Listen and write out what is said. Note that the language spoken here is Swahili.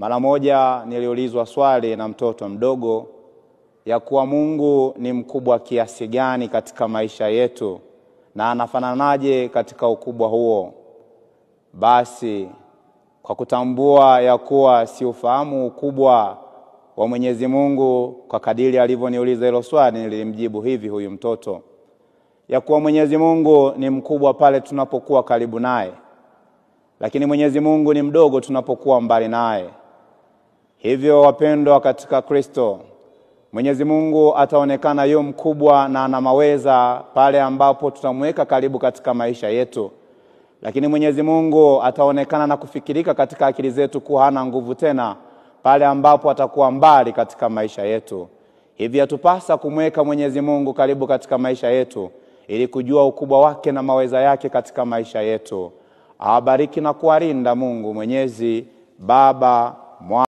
Mara moja niliulizwa swali na mtoto mdogo ya kuwa Mungu ni mkubwa kiasi gani katika maisha yetu na anafananaje katika ukubwa huo. Basi kwa kutambua ya kuwa si ufahamu ukubwa wa Mwenyezi Mungu kwa kadiri alivyoniuliza hilo swali, nilimjibu hivi huyu mtoto ya kuwa Mwenyezi Mungu ni mkubwa pale tunapokuwa karibu naye, lakini Mwenyezi Mungu ni mdogo tunapokuwa mbali naye. Hivyo wapendwa katika Kristo, Mwenyezi Mungu ataonekana yu mkubwa na ana maweza pale ambapo tutamweka karibu katika maisha yetu. Lakini Mwenyezi Mungu ataonekana na kufikirika katika akili zetu kuwa hana nguvu tena pale ambapo atakuwa mbali katika maisha yetu. Hivyo tupasa kumweka Mwenyezi Mungu karibu katika maisha yetu ili kujua ukubwa wake na maweza yake katika maisha yetu. Awabariki na kuwalinda Mungu Mwenyezi, Baba, Mwana